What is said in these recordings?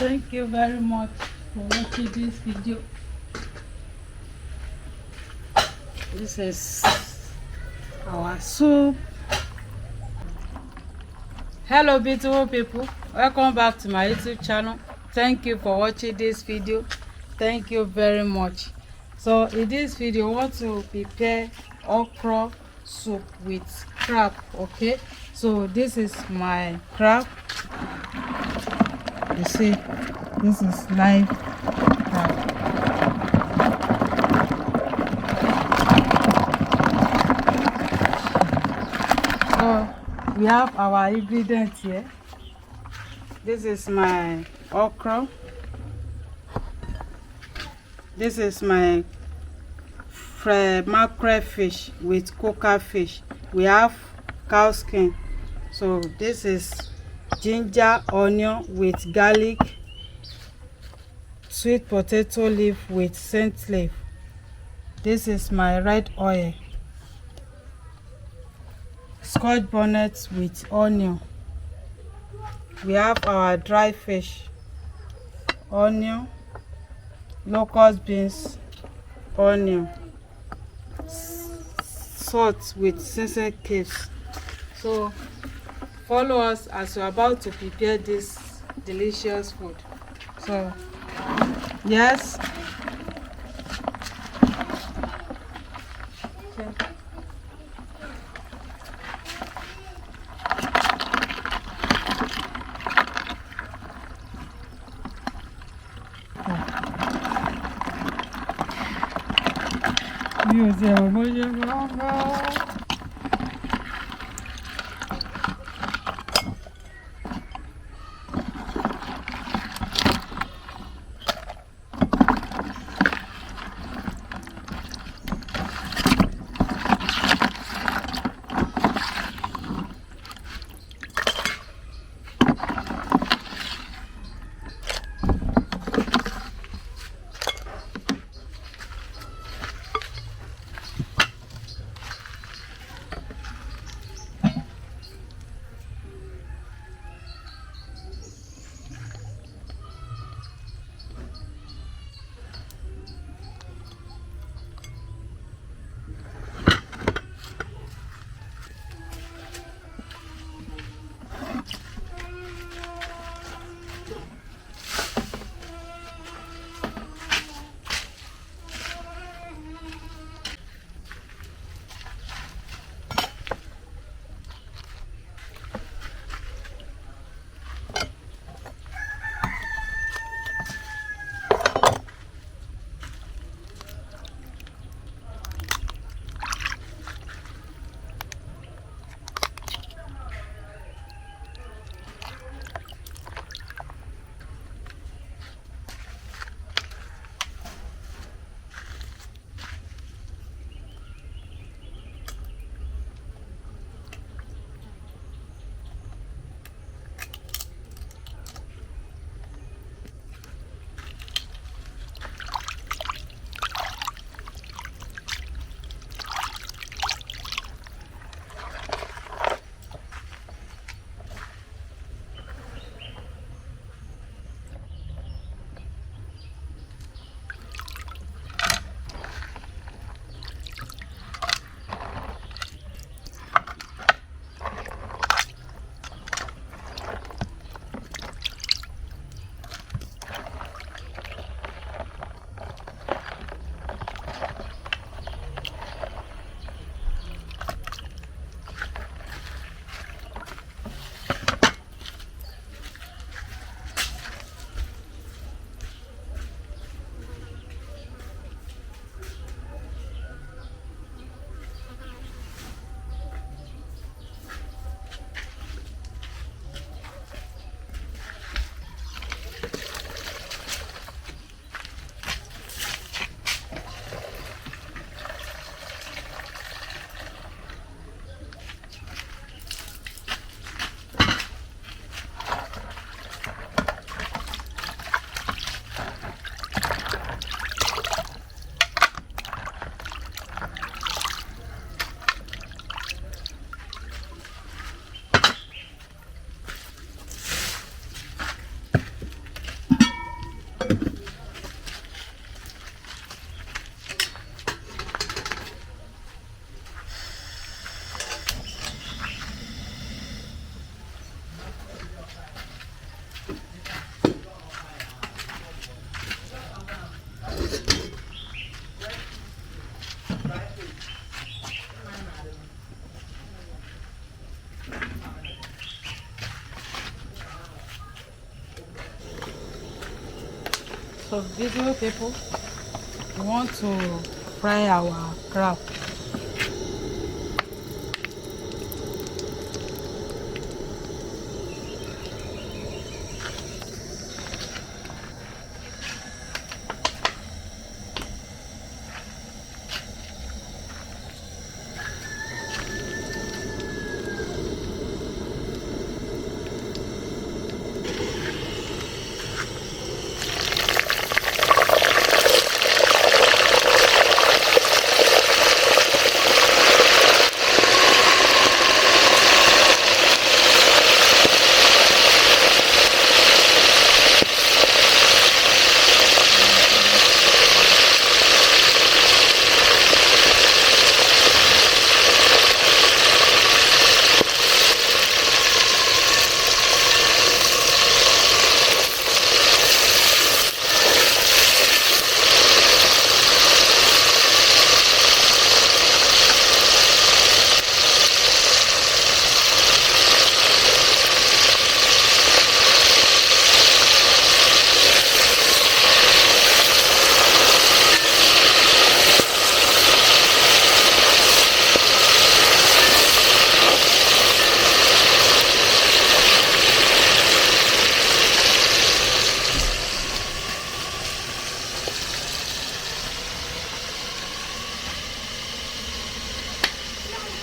Thank you very much for watching this video. This is our soup. Hello beautiful people, welcome back to my YouTube channel. Thank you for watching this video. Thank you very much. So in this video I want to prepare okra soup with crab. Okay, so this is my crab. You see, this is live crab. So we have our ingredients here. This is my okra. This is my mackerel fish with coca fish. We have cow skin. So this is ginger, onion with garlic, sweet potato leaf with scent leaf. This is my red oil, scotch bonnet with onion. We have our dry fish, onion, locust beans, onion, salt with seasoned cubes. So follow us as we're about to prepare this delicious food. So yes, So beautiful people, we want to fry our crab.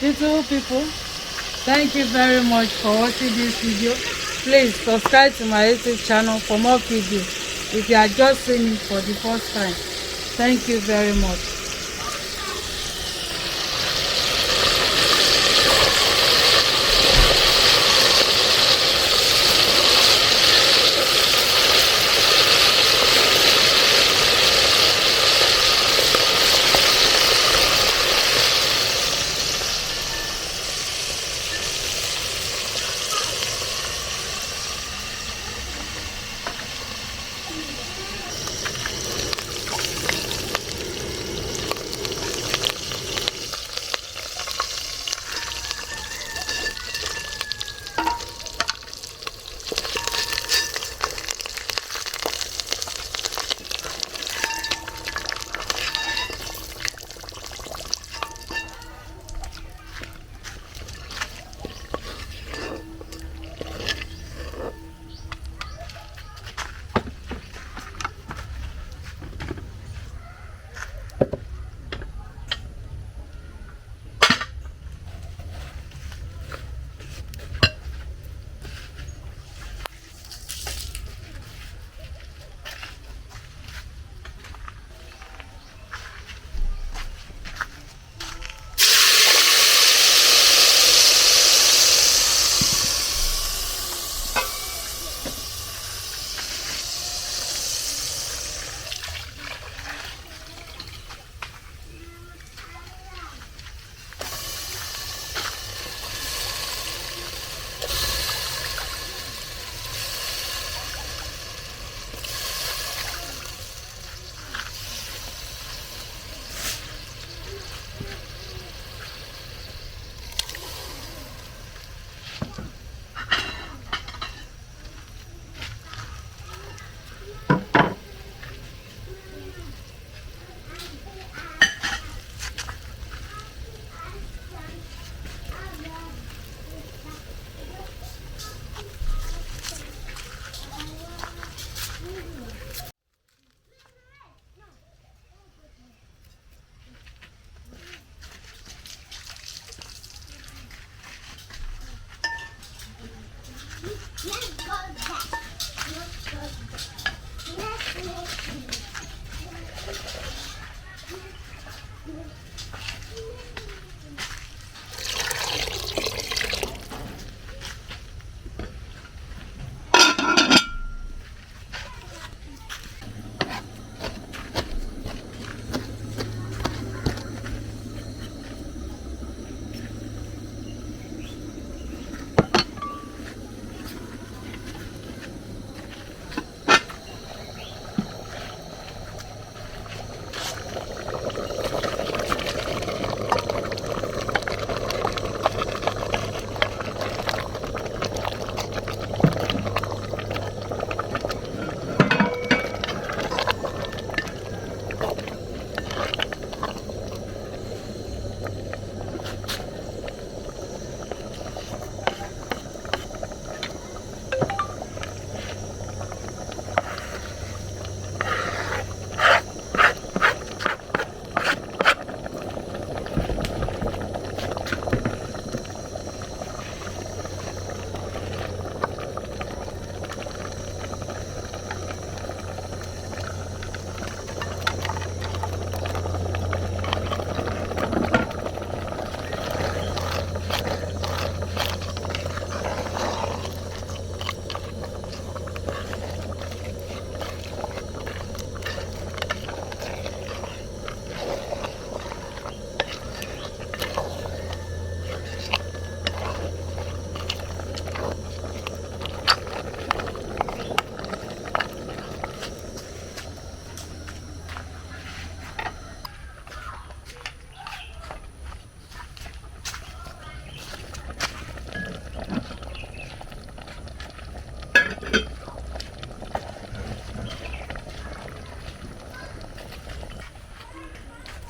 Beautiful people, thank you very much for watching this video. Please subscribe to my YouTube channel for more videos if you are just seeing it for the first time. Thank you very much.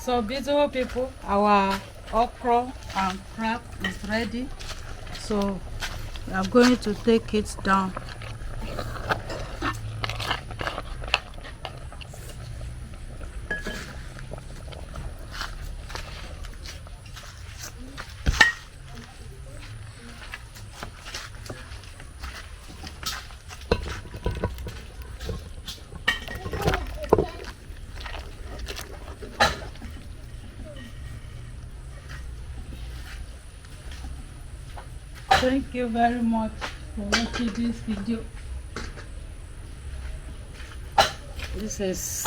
So beautiful people, our okra and crab is ready. So we are going to take it down. Thank you very much for watching this video. This is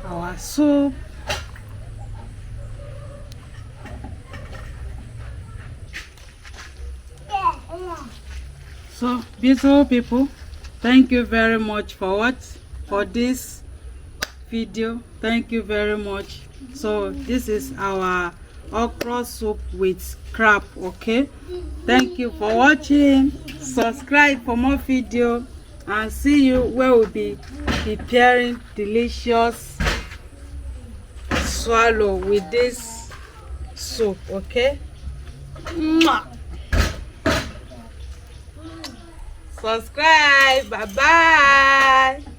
our soup. So beautiful people, thank you very much for this video. Thank you very much. So this is our okra soup with crab. Okay, thank you for watching. Subscribe for more video and see you where we'll be preparing delicious swallow with this soup. Okay, subscribe. Bye bye.